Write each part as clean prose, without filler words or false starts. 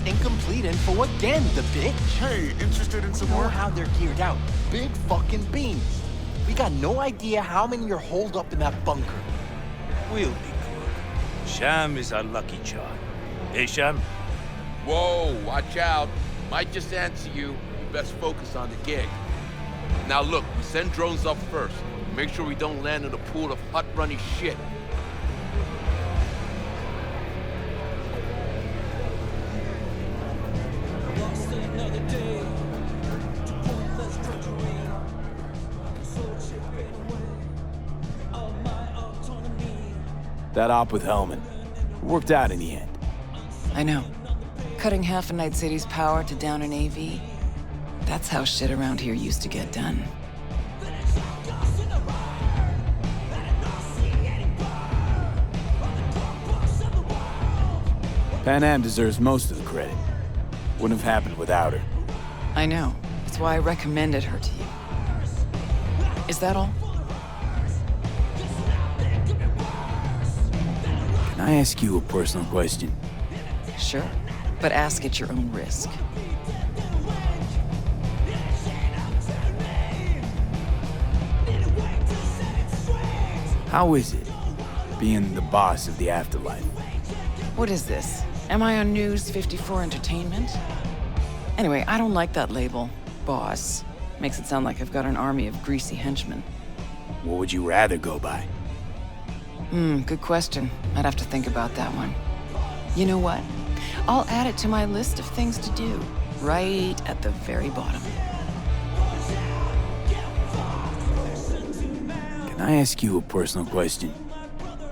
incomplete info again, the bitch. Hey, interested in some Know more? how they're geared out. Big fucking beans. We got no idea how many are holed up in that bunker. We'll be good. Sham is our lucky charm. Eh, Sham? Whoa, watch out. Might just answer you. You best focus on the gig. Now look, we send drones up first. Make sure we don't land in a pool of hot runny shit. That op with Hellman. Worked out in the end. I know. Cutting half a Night City's power to down an AV. That's how shit around here used to get done. Pan Am deserves most of the credit. Wouldn't have happened without her. I know. That's why I recommended her to you. Is that all? Can I ask you a personal question? Sure. But ask at your own risk. How is it, being the boss of the afterlife? What is this? Am I on News 54 Entertainment? Anyway, I don't like that label. Boss. Makes it sound like I've got an army of greasy henchmen. What would you rather go by? Good question. I'd have to think about that one. You know what? I'll add it to my list of things to do, right at the very bottom. Can I ask you a personal question?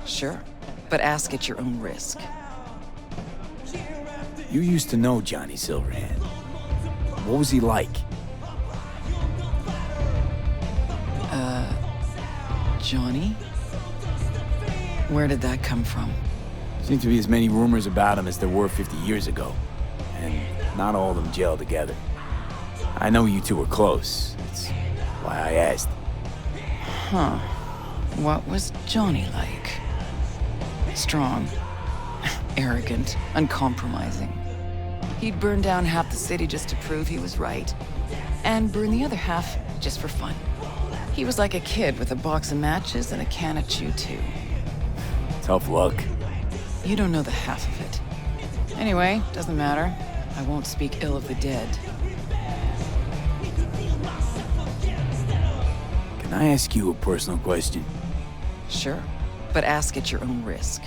Sure, but ask at your own risk. You used to know Johnny Silverhand. What was he like? Johnny? Where did that come from? Seemed to be as many rumors about him as there were 50 years ago. And not all of them gel together. I know you two were close. That's why I asked. Huh. What was Johnny like? Strong. Arrogant. Uncompromising. He'd burn down half the city just to prove he was right. And burn the other half just for fun. He was like a kid with a box of matches and a can of Chew 2. Tough luck. You don't know the half of it. Anyway, doesn't matter. I won't speak ill of the dead. Can I ask you a personal question? Sure, but ask at your own risk.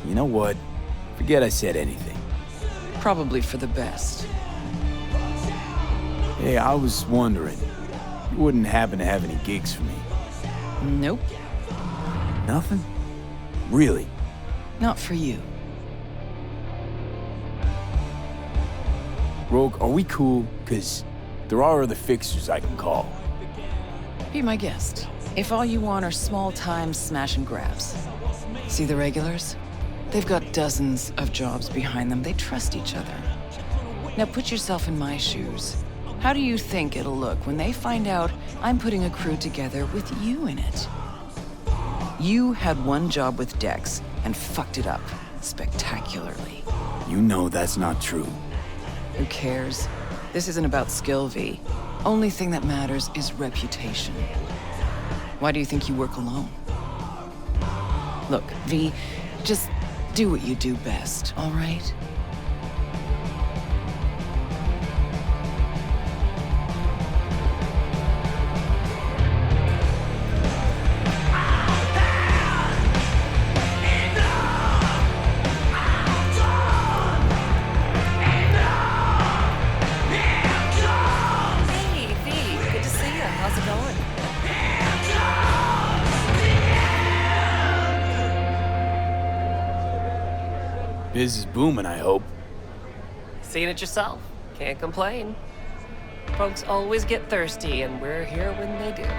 You know what? Forget I said anything. Probably for the best. Hey, I was wondering. You wouldn't happen to have any gigs for me? Nope, Nothing? Really? not for you. Rogue, are we cool? 'Cause there are other fixers I can call. Be my guest. If all you want are small-time smash and grabs. See the regulars? They've got dozens of jobs behind them. They trust each other. Now put yourself in my shoes. How do you think it'll look when they find out I'm putting a crew together with you in it? You had one job with Dex and fucked it up spectacularly. You know that's not true. Who cares? This isn't about skill, V. Only thing that matters is reputation. Why do you think you work alone? Look, V, just do what you do best, all right? Hey, V, good to see you. How's it going? Biz is booming, I hope. Seen it yourself. Can't complain. Folks always get thirsty, and we're here when they do.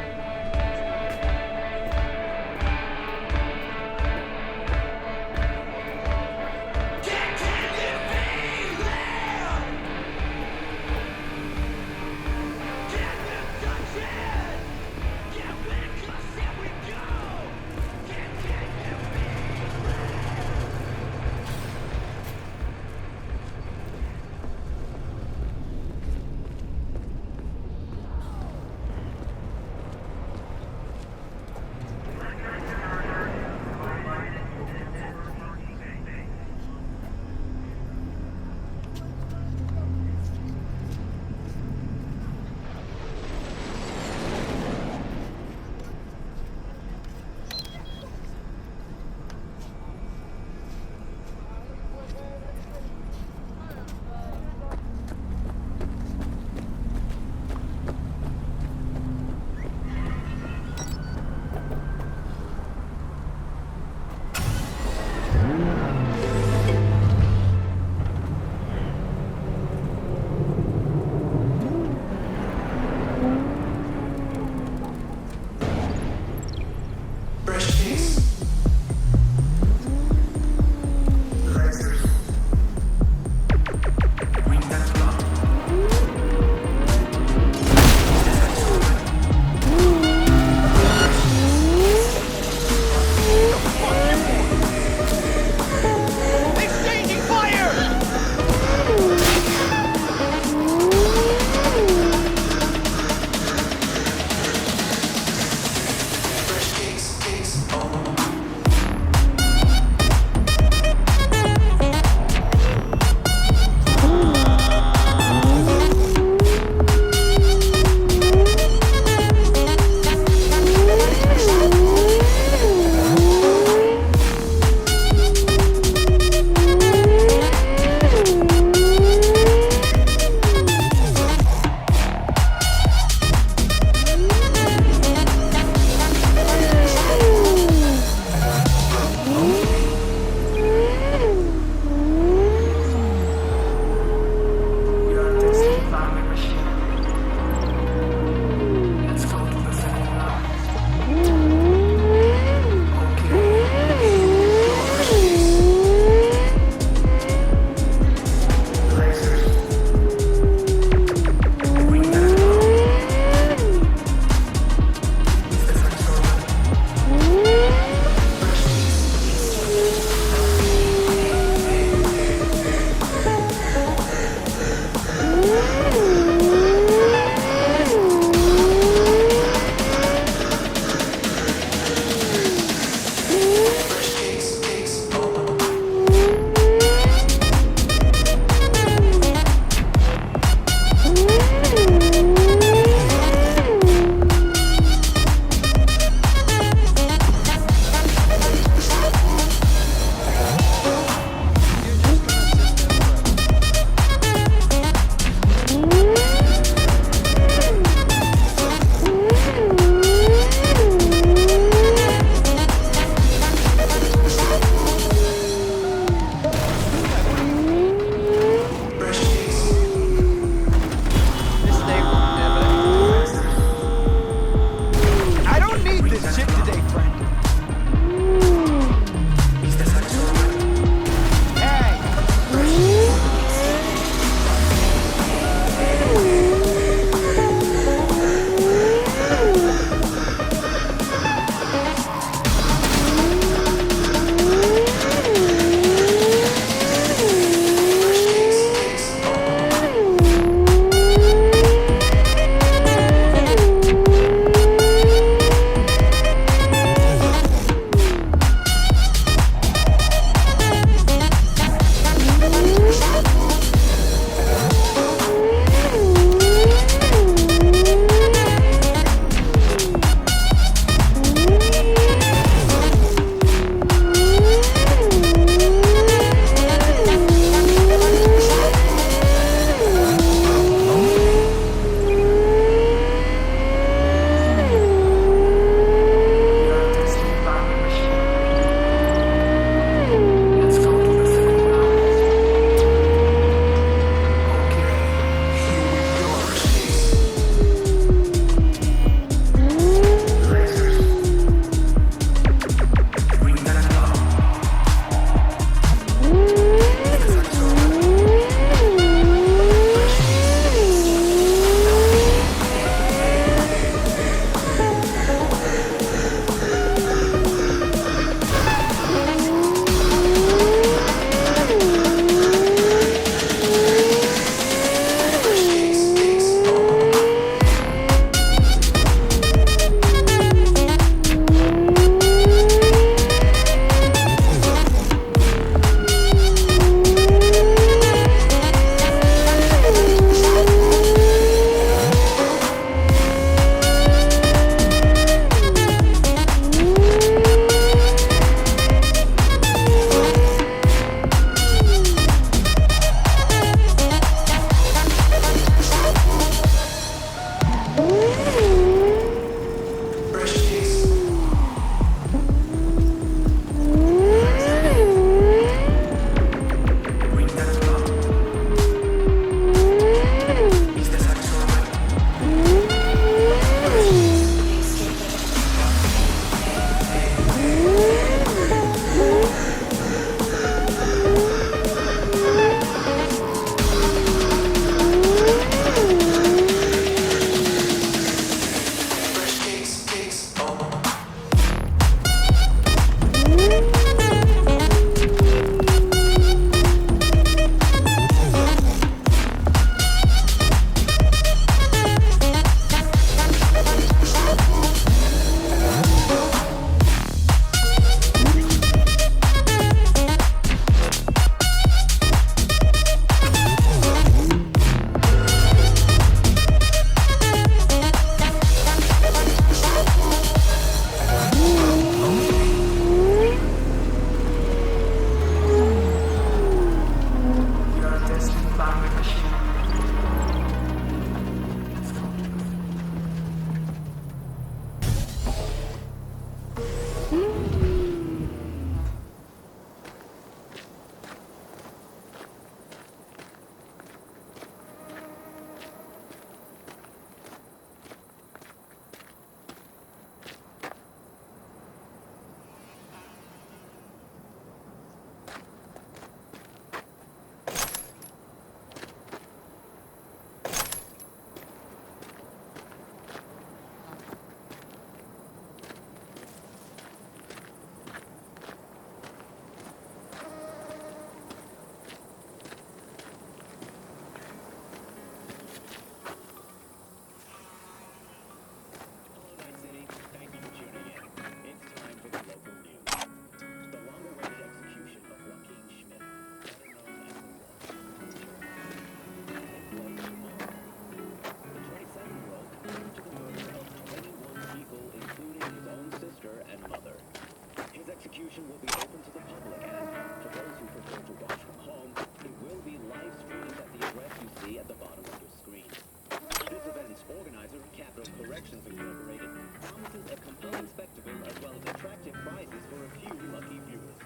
see at the bottom of your screen. This event's organizer, Capital Corrections Incorporated, promises a compelling spectacle as well as attractive prizes for a few lucky viewers.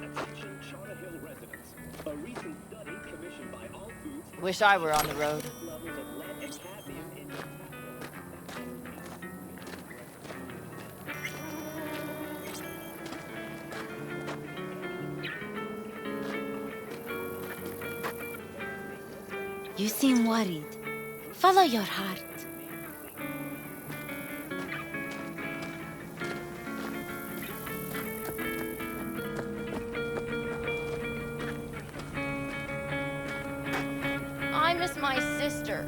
Attention Charter Hill residents. A recent study commissioned by All Foods Wish I were on the road. levels of lead and cadmium in your You seem worried. Follow your heart. I miss my sister.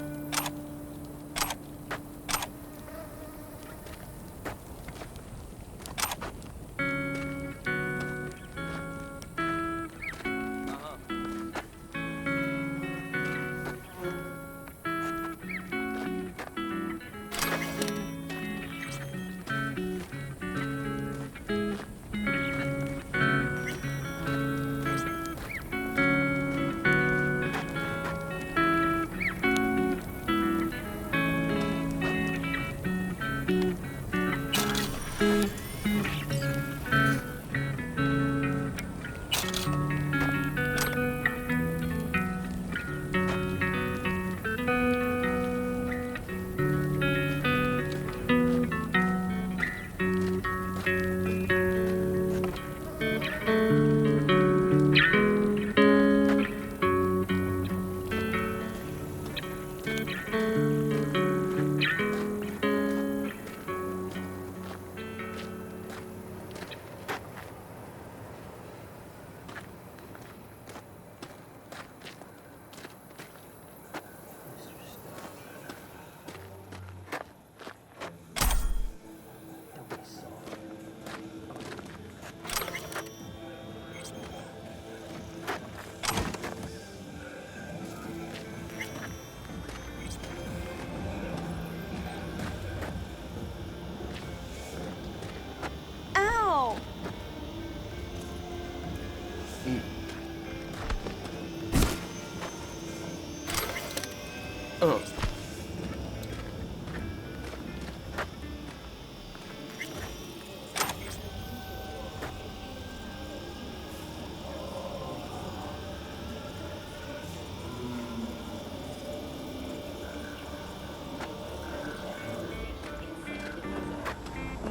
The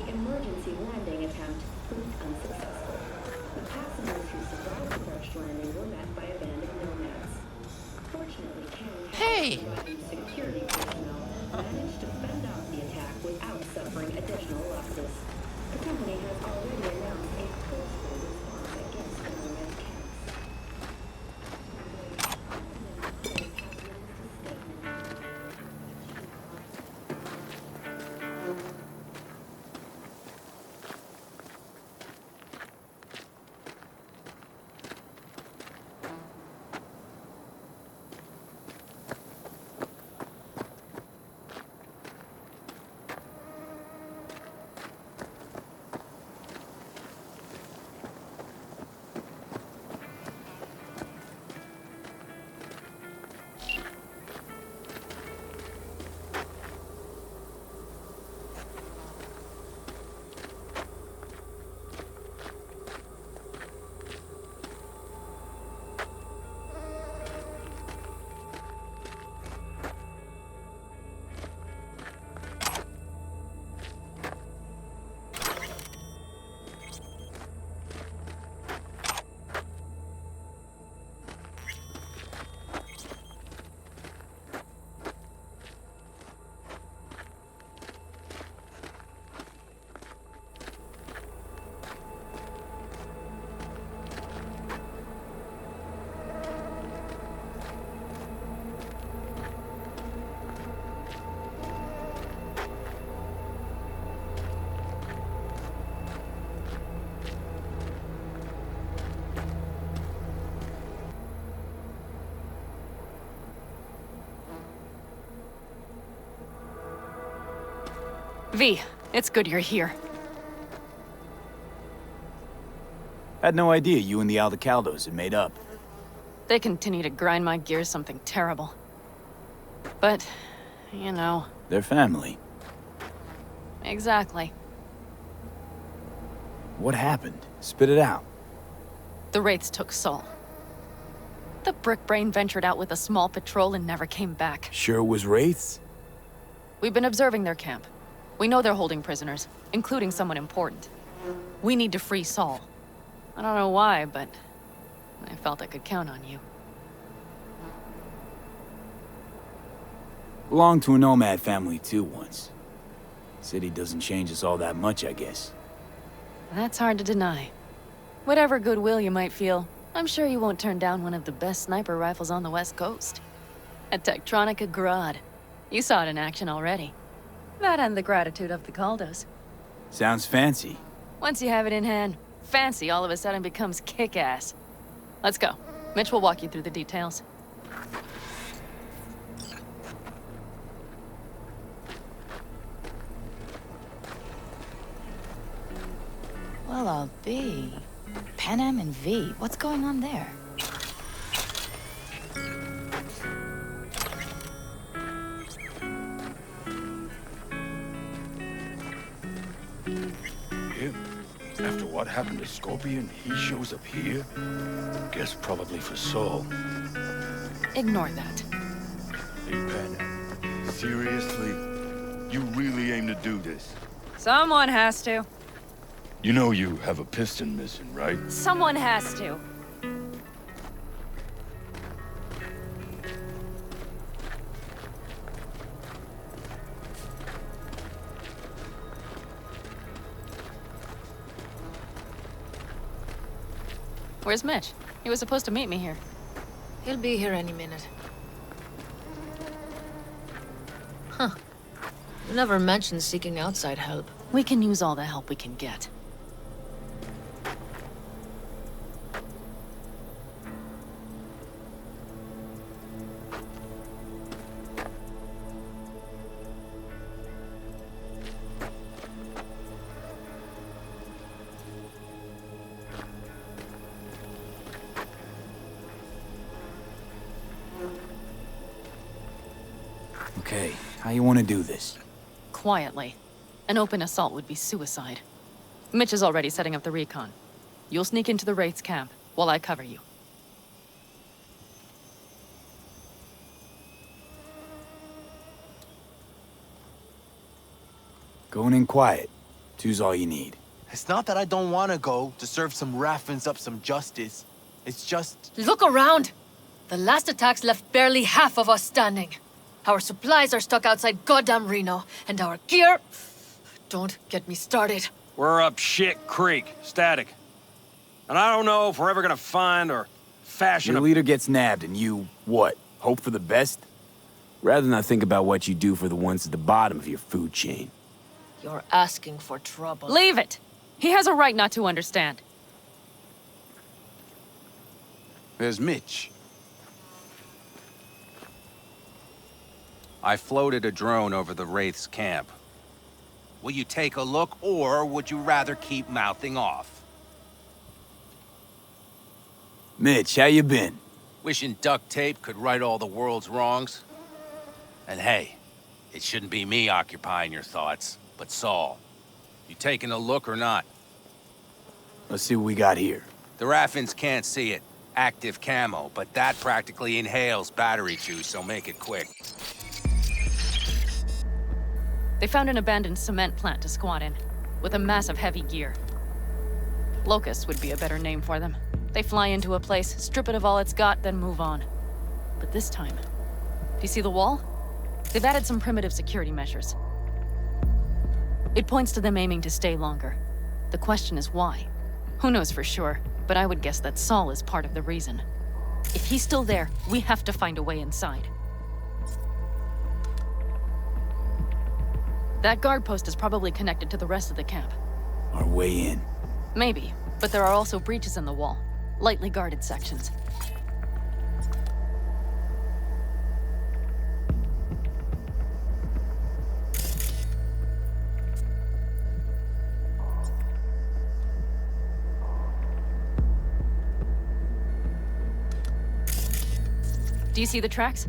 emergency landing attempt proved unsuccessful. The passengers who survived the crash landing were met by a band of nomads. Fortunately, Hey! security personnel managed to fend off the attack without suffering additional losses. The company has already announced a forceful response against the nomad camps. V, it's good you're here. Had no idea you and the Aldecaldos had made up. They continue to grind my gears something terrible. but, you know. They're family. Exactly. What happened? Spit it out. The Wraiths took Saul. The Brickbrain ventured out with a small patrol and never came back. Sure it was Wraiths? We've been observing their camp. We know they're holding prisoners, including someone important. We need to free Saul. I don't know why, but I felt I could count on you. Belonged to a NOMAD family too once. City doesn't change us all that much, I guess. That's hard to deny. Whatever goodwill you might feel, I'm sure you won't turn down one of the best sniper rifles on the West Coast. A Tektronica Grad. You saw it in action already. That and the gratitude of the Caldos. Sounds fancy. Once you have it in hand, fancy all of a sudden becomes kick-ass. Let's go. Mitch will walk you through the details. Well, I'll be. Pan Am and V, what's going on there? Him? After what happened to Scorpion, he shows up here? Guess probably for Saul. Ignore that. Hey, Pan, seriously? You really aim to do this? Someone has to. You know you have a piston missing, right? Someone has to. Where's Mitch? He was supposed to meet me here. He'll be here any minute. Huh. You never mentioned seeking outside help. We can use all the help we can get. Okay, how you want to do this? Quietly. An open assault would be suicide. Mitch is already setting up the recon. You'll sneak into the Wraith's camp, while I cover you. Going in quiet. Two's all you need. It's not that I don't want to go to serve some Raffins up some justice. It's just... Look around! The last attacks left barely half of us standing. Our supplies are stuck outside goddamn Reno, and our gear... Don't get me started. We're up shit creek, static. And I don't know if we're ever gonna find or fashion Your leader gets nabbed and you, what, hope for the best? Rather not think about what you do for the ones at the bottom of your food chain. You're asking for trouble. Leave it! He has a right not to understand. There's Mitch. I floated a drone over the Wraith's camp. Will you take a look, or would you rather keep mouthing off? Mitch, how you been? Wishing duct tape could right all the world's wrongs? And hey, it shouldn't be me occupying your thoughts, but Saul. You taking a look or not? Let's see what we got here. The Raffins can't see it. Active camo, but that practically inhales battery juice, so make it quick. They found an abandoned cement plant to squat in, with a massive heavy gear. Locusts would be a better name for them. They fly into a place, strip it of all it's got, then move on. But this time, do you see the wall? They've added some primitive security measures. It points to them aiming to stay longer. The question is why? Who knows for sure, but I would guess that Saul is part of the reason. If he's still there, we have to find a way inside. That guard post is probably connected to the rest of the camp. Our way in. Maybe, but there are also breaches in the wall. Lightly guarded sections. Do you see the tracks?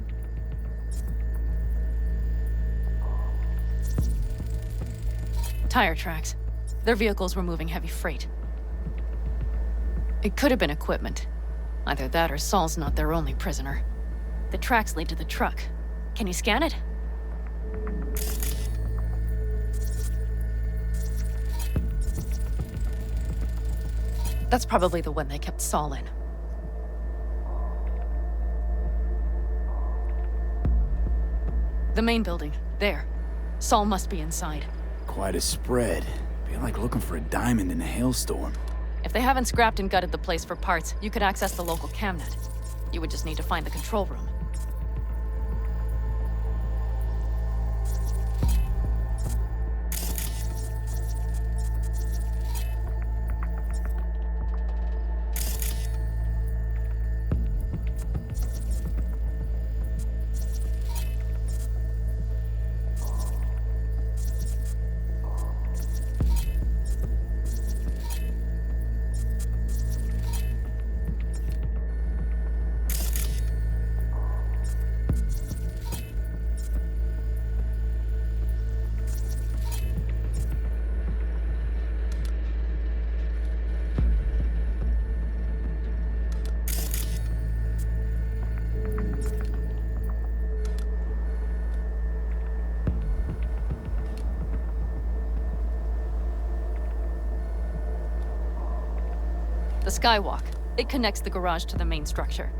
Tire tracks. Their vehicles were moving heavy freight. It could have been equipment. Either that or Saul's not their only prisoner. The tracks lead to the truck. Can you scan it? That's probably the one they kept Saul in. The main building. There. Saul must be inside. Quite a spread. Be like looking for a diamond in a hailstorm. If they haven't scrapped and gutted the place for parts, you could access the local camnet. You would just need to find the control room. The skywalk. It connects the garage to the main structure.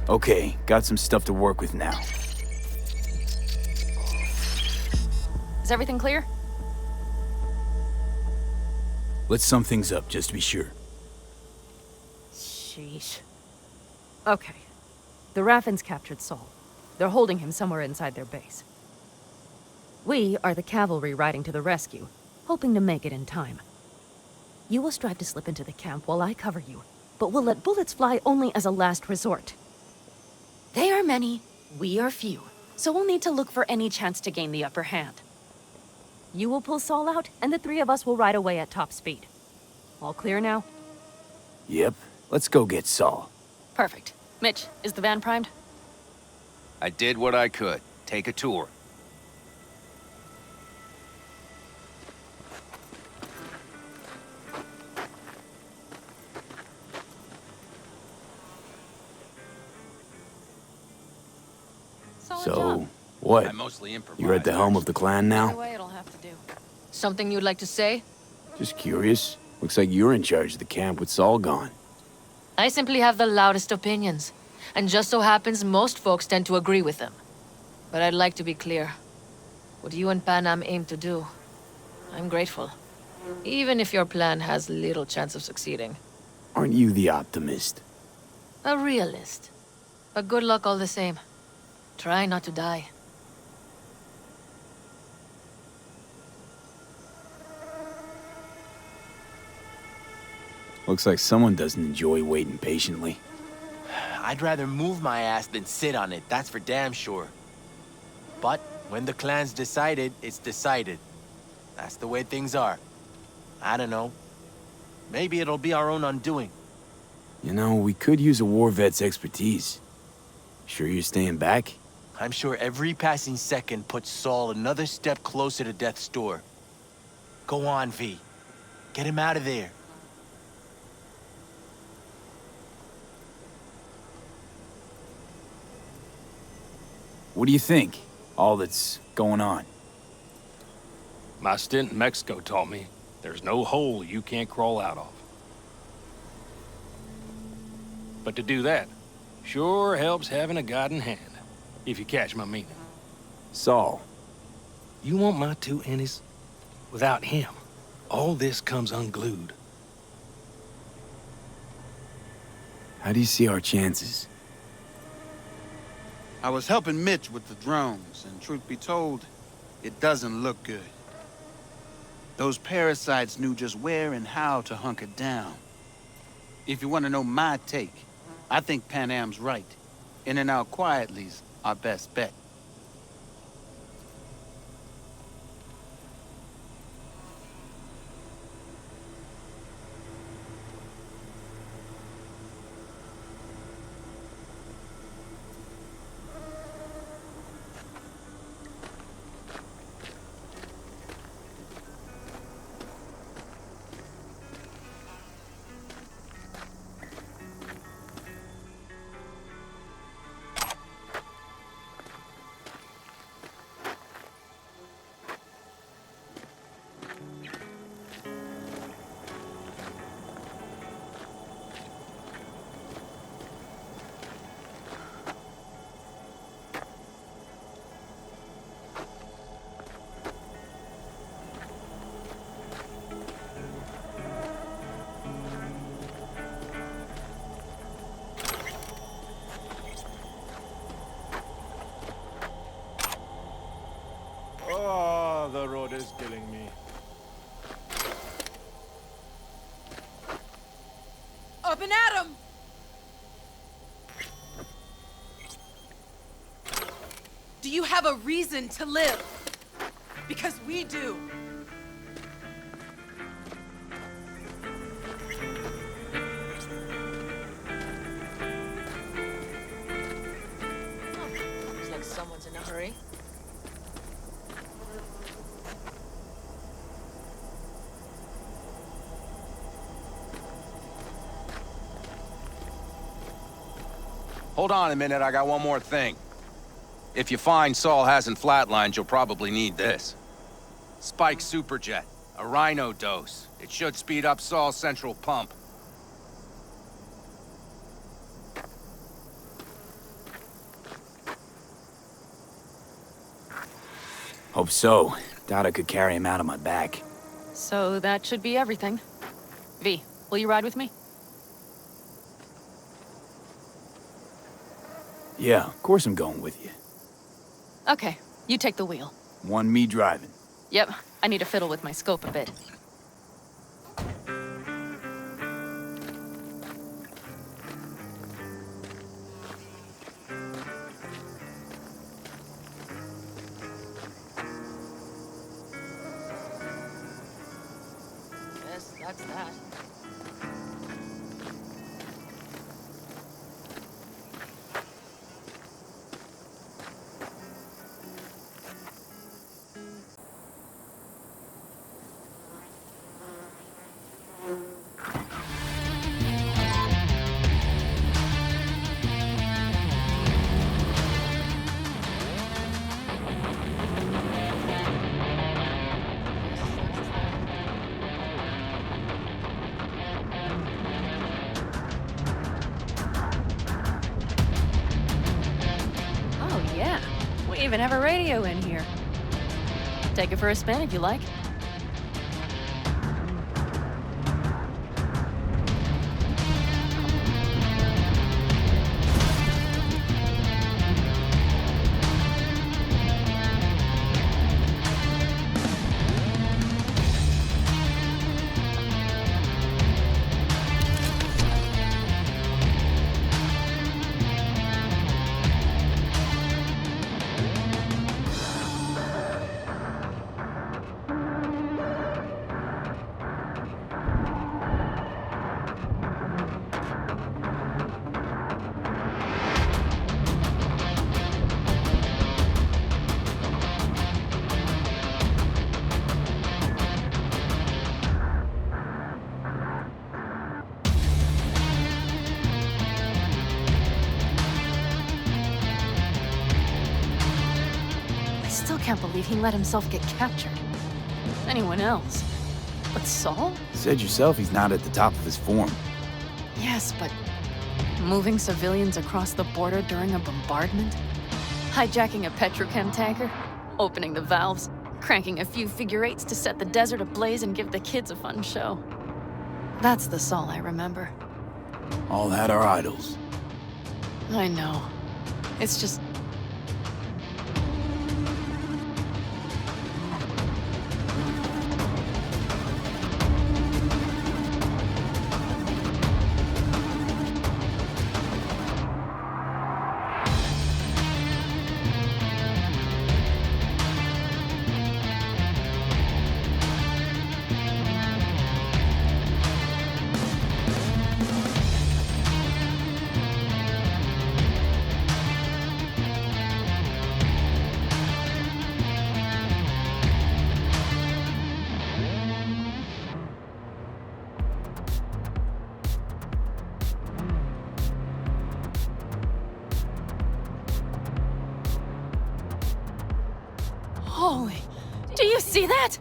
Okay, got some stuff to work with now. Is everything clear? Let's sum things up, just to be sure. Sheesh. Okay. The Raffins captured Saul. They're holding him somewhere inside their base. We are the cavalry riding to the rescue, hoping to make it in time. You will strive to slip into the camp while I cover you, but we'll let bullets fly only as a last resort. They are many, we are few, so we'll need to look for any chance to gain the upper hand. You will pull Saul out, and the three of us will ride away at top speed. All clear now? Yep, let's go get Saul. Perfect. Mitch, is the van primed? I did what I could. Take a tour. So, what? I mostly improvise. You're at the helm of the clan now? Way it'll have to do. Something you'd like to say? Just curious. Looks like you're in charge of the camp with Saul gone. I simply have the loudest opinions, and just so happens most folks tend to agree with them. But I'd like to be clear. What you and Panam aim to do, I'm grateful. Even if your plan has little chance of succeeding. Aren't you the optimist? A realist. But good luck all the same. Try not to die. Looks like someone doesn't enjoy waiting patiently. I'd rather move my ass than sit on it, that's for damn sure. But when the clan's decided, it's decided. That's the way things are. I don't know. Maybe it'll be our own undoing. You know, we could use a war vet's expertise. Sure you're staying back? I'm sure every passing second puts Saul another step closer to death's door. Go on, V. Get him out of there. What do you think? All that's going on. My stint in Mexico taught me there's no hole you can't crawl out of. But to do that, sure helps having a guiding hand, if you catch my meaning. Saul. You want my two innies? Without him, all this comes unglued. How do you see our chances? I was helping Mitch with the drones, and truth be told, it doesn't look good. Those parasites knew just where and how to hunker down. If you want to know my take, I think Panam's right. In and out quietly's our best bet. Oh, the road is killing me. Up and at 'em! Do you have a reason to live? Because we do. Looks like someone's in a hurry. Hold on a minute, I got one more thing. If you find Saul hasn't flatlined, you'll probably need this. Spike Superjet, a rhino dose. It should speed up Saul's central pump. Hope so. Doubt I could carry him out on my back. So that should be everything. V, will you ride with me? Yeah, of course I'm going with you. Okay, you take the wheel. One me driving. Yep, I need to fiddle with my scope a bit. Yes, that's that. Oh yeah, we even have a radio in here. Take it for a spin if you like. Can't believe he let himself get captured. Anyone else? But Saul? Said yourself he's not at the top of his form. Yes, but moving civilians across the border during a bombardment? Hijacking a petrochem tanker? Opening the valves? Cranking a few figure eights to set the desert ablaze and give the kids a fun show? That's the Saul I remember. All had our idols. I know. It's just... Holy, do you see that?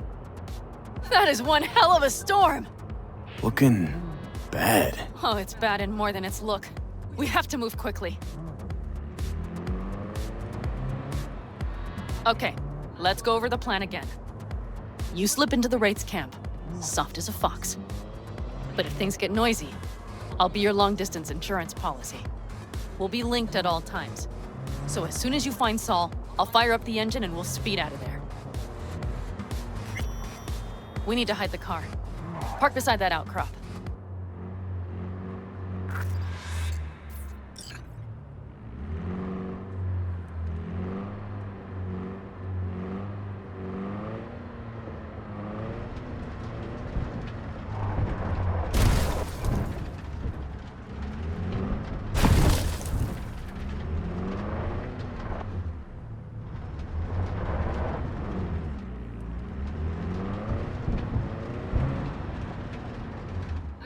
That is one hell of a storm. Looking bad. Oh, it's bad in more than its look. We have to move quickly. Okay, let's go over the plan again. You slip into the Wraith's camp, soft as a fox. But if things get noisy, I'll be your long-distance insurance policy. We'll be linked at all times. So as soon as you find Saul, I'll fire up the engine and we'll speed out of there. We need to hide the car. Park beside that outcrop.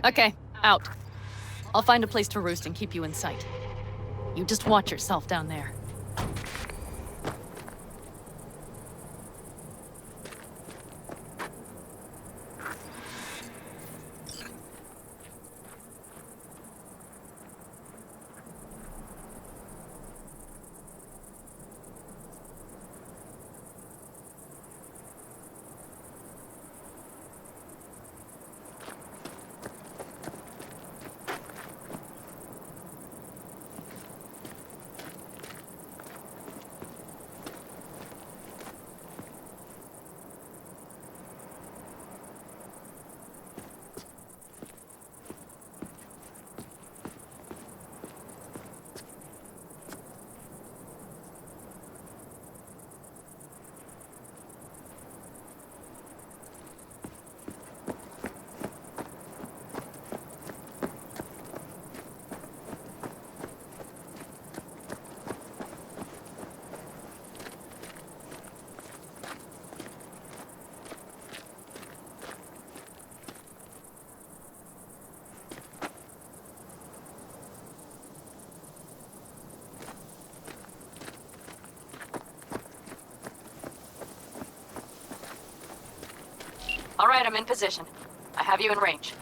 Okay, out. I'll find a place to roost and keep you in sight. You just watch yourself down there. All right, I'm in position. I have you in range.